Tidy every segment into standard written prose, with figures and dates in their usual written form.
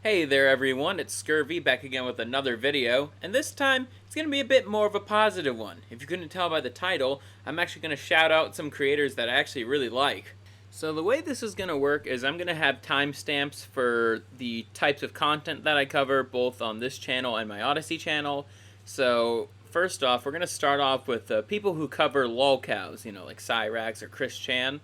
Hey there everyone, it's Scurvy back again with another video, and this time it's going to be a bit more of a positive one. If you couldn't tell by the title, I'm actually going to shout out some creators that I actually really like. So the way this is going to work is I'm going to have timestamps for the types of content that I cover both on this channel and my Odyssey channel. So first off, we're going to start off with people who cover lolcows, like Cyrax or Chris Chan.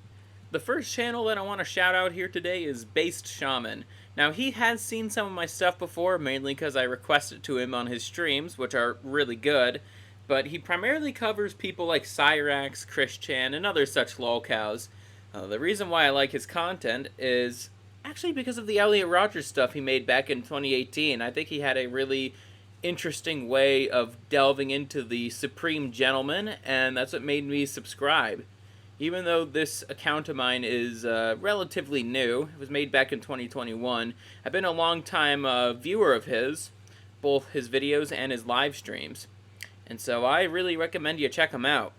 The first channel that I want to shout out here today is Based Shaman. Now, he has seen some of my stuff before, mainly because I requested to him on his streams, which are really good, but he primarily covers people like Cyrax, Chris Chan, and other such lolcows. The reason why I like his content is actually because of the Elliot Rogers stuff he made back in 2018. I think he had a really interesting way of delving into the Supreme Gentleman, and that's what made me subscribe. Even though this account of mine is relatively new, it was made back in 2021, I've been a long-time viewer of his, both his videos and his live streams, and so I really recommend you check him out.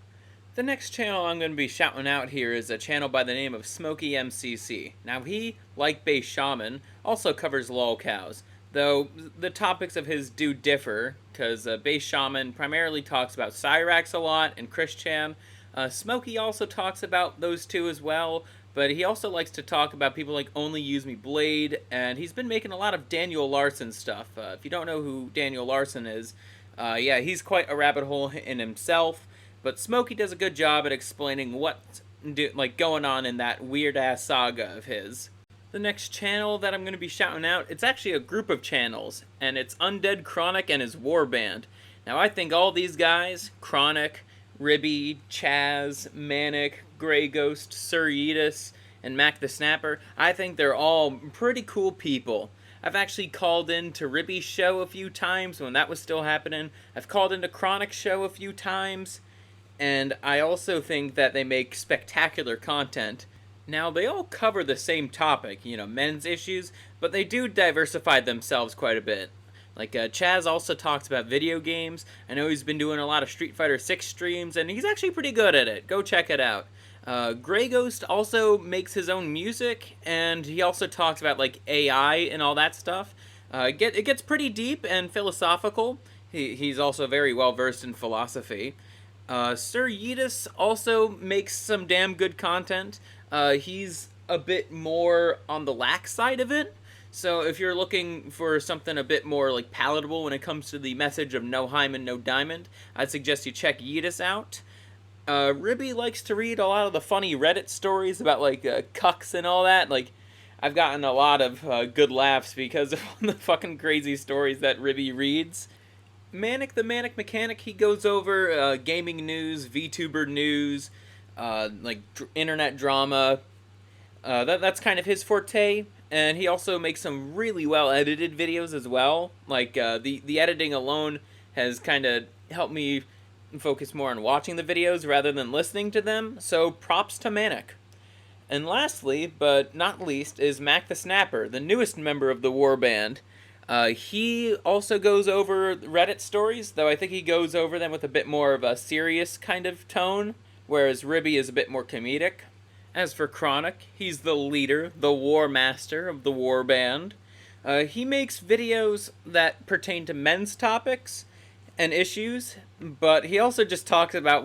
The next channel I'm going to be shouting out here is a channel by the name of Smokey MCC. Now he, like Based Shaman, also covers lolcows, though the topics of his do differ, because Based Shaman primarily talks about Cyrax a lot and Chris Chan. Smokey also talks about those two as well, but he also likes to talk about people like Only Use Me Blade, and he's been making a lot of Daniel Larson stuff. If you don't know who Daniel Larson is, yeah, he's quite a rabbit hole in himself, but Smokey does a good job at explaining what's going on in that weird-ass saga of his. The next channel that I'm going to be shouting out, it's actually a group of channels, and it's Undead Chronic and his Warband. Now, I think all these guys, Chronic, Ribby, Chaz, Manic, Grey Ghost, Sir Yeetus, and Mac the Snapper, I think they're all pretty cool people. I've actually called in to Ribby's show a few times when that was still happening. I've called into Chronic's show a few times, and I also think that they make spectacular content. Now, they all cover the same topic, men's issues, but they do diversify themselves quite a bit. Like, Chaz also talks about video games. I know he's been doing a lot of Street Fighter 6 streams, and he's actually pretty good at it. Go check it out. Grey Ghost also makes his own music, and he also talks about, AI and all that stuff. It gets pretty deep and philosophical. He's also very well-versed in philosophy. Sir Yeetus also makes some damn good content. He's a bit more on the lax side of it. So if you're looking for something a bit more palatable when it comes to the message of no hymen, no diamond, I'd suggest you check Yeetus out. Ribby likes to read a lot of the funny Reddit stories about cucks and all that. I've gotten a lot of good laughs because of the fucking crazy stories that Ribby reads. Manic the Manic Mechanic, he goes over gaming news, VTuber news, internet drama. That's kind of his forte. And he also makes some really well-edited videos as well. The editing alone has kind of helped me focus more on watching the videos rather than listening to them, so props to Manic. And lastly, but not least, is Mac the Snapper, the newest member of the Warband. He also goes over Reddit stories, though I think he goes over them with a bit more of a serious kind of tone, whereas Ribby is a bit more comedic. As for Chronic, he's the leader, the war master of the Warband. He makes videos that pertain to men's topics and issues, but he also just talks about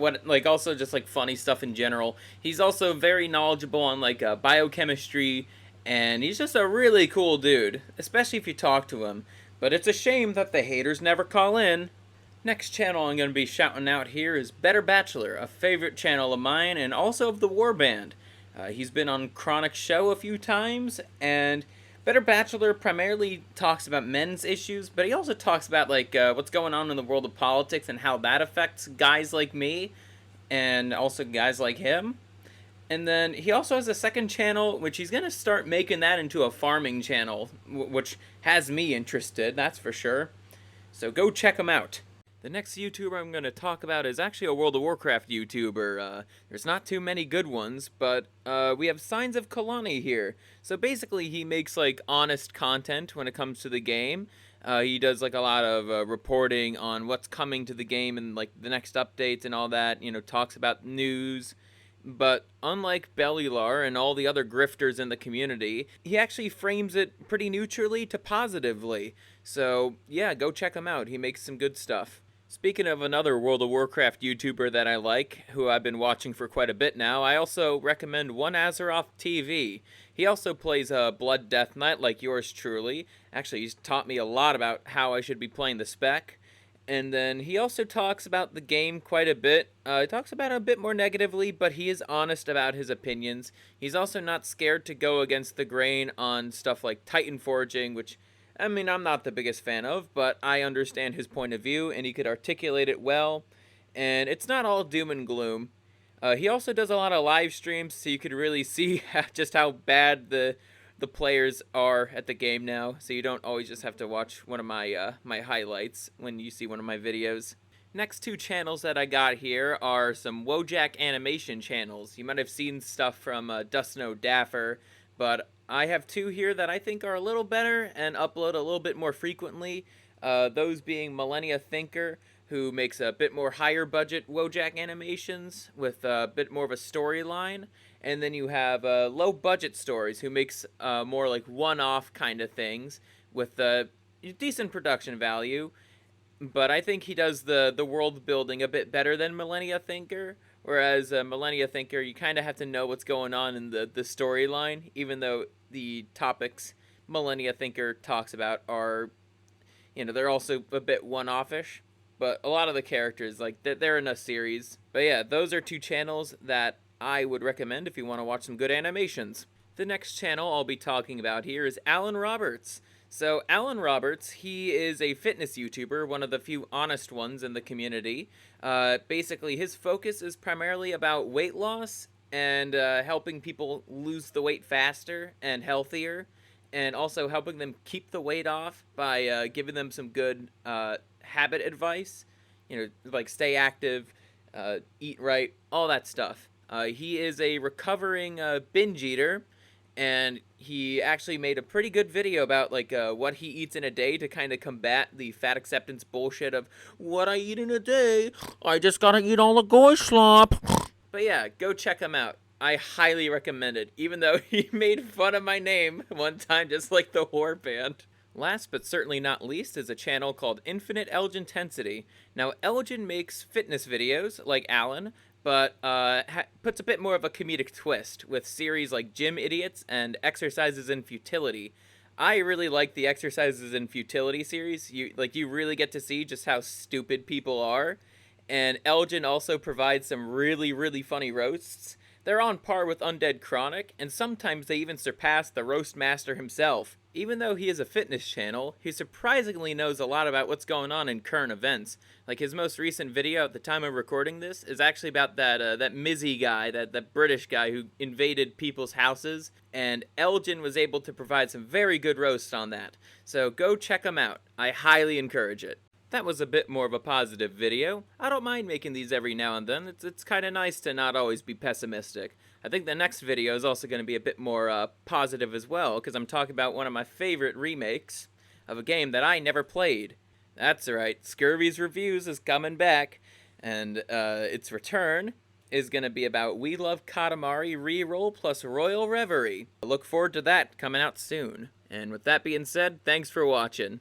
funny stuff in general. He's also very knowledgeable on biochemistry, and he's just a really cool dude, especially if you talk to him. But it's a shame that the haters never call in. Next channel I'm going to be shouting out here is Better Bachelor, a favorite channel of mine and also of the Warband. He's been on Chronic's show a few times, and Better Bachelor primarily talks about men's issues, but he also talks about what's going on in the world of politics and how that affects guys like me, and also guys like him. And then he also has a second channel, which he's going to start making that into a farming channel, which has me interested, that's for sure. So go check him out. The next YouTuber I'm going to talk about is actually a World of Warcraft YouTuber. There's not too many good ones, but we have Signs of Kalani here. So basically he makes honest content when it comes to the game. He does a lot of reporting on what's coming to the game and the next updates and all that. Talks about news, But unlike Bellular and all the other grifters in the community, he actually frames it pretty neutrally to positively. So yeah, go check him out. He makes some good stuff. Speaking of another World of Warcraft YouTuber that I like, who I've been watching for quite a bit now, I also recommend One Azeroth TV. He also plays Blood Death Knight like yours truly. Actually, he's taught me a lot about how I should be playing the spec. And then he also talks about the game quite a bit. He talks about it a bit more negatively, but he is honest about his opinions. He's also not scared to go against the grain on stuff like Titan forging, which, I mean, I'm not the biggest fan of, but I understand his point of view, and he could articulate it well. And it's not all doom and gloom. He also does a lot of live streams, so you could really see just how bad the players are at the game now, so you don't always just have to watch one of my my highlights when you see one of my videos. Next two channels that I got here are some Wojak animation channels. You might have seen stuff from Dustin O'Daffer, but I have two here that I think are a little better and upload a little bit more frequently. Those being Millennia Thinker, who makes a bit more higher budget Wojak animations with a bit more of a storyline. And then you have Low Budget Stories, who makes more like one-off kind of things with decent production value. But I think he does the world building a bit better than Millennia Thinker. Whereas Millennia Thinker, you kind of have to know what's going on in the storyline, even though the topics Millennia Thinker talks about are, you know, they're also a bit one-off-ish. But a lot of the characters, like, they're in a series. But yeah, those are two channels that I would recommend if you want to watch some good animations. The next channel I'll be talking about here is Alan Roberts. So Alan Roberts, he is a fitness YouTuber, one of the few honest ones in the community. Basically, his focus is primarily about weight loss and helping people lose the weight faster and healthier, and also helping them keep the weight off by giving them some good habit advice. You know, like stay active, eat right, all that stuff. He is a recovering binge eater, and he actually made a pretty good video about like what he eats in a day to kind of combat the fat acceptance bullshit of what I eat in a day. I just gotta eat all the goy slop. But yeah, go check him out. I highly recommend it, even though he made fun of my name one time, just like the whore band. Last but certainly not least is a channel called Infinite Elgintensity. Now, Elgin makes fitness videos, like Alan, but puts a bit more of a comedic twist with series like Gym Idiots and Exercises in Futility. I really like the Exercises in Futility series. You really get to see just how stupid people are. And Elgin also provides some really, really funny roasts. They're on par with Undead Chronic, and sometimes they even surpass the roast master himself. Even though he is a fitness channel, he surprisingly knows a lot about what's going on in current events. Like his most recent video at the time of recording this is actually about that Mizzy guy, that British guy who invaded people's houses, and Elgin was able to provide some very good roasts on that. So go check him out. I highly encourage it. That was a bit more of a positive video. I don't mind making these every now and then. It's kind of nice to not always be pessimistic. I think the next video is also going to be a bit more positive as well, because I'm talking about one of my favorite remakes of a game that I never played. That's right, Scurvy's Reviews is coming back, and its return is going to be about We Love Katamari Reroll plus Royal Reverie. I look forward to that coming out soon. And with that being said, thanks for watching.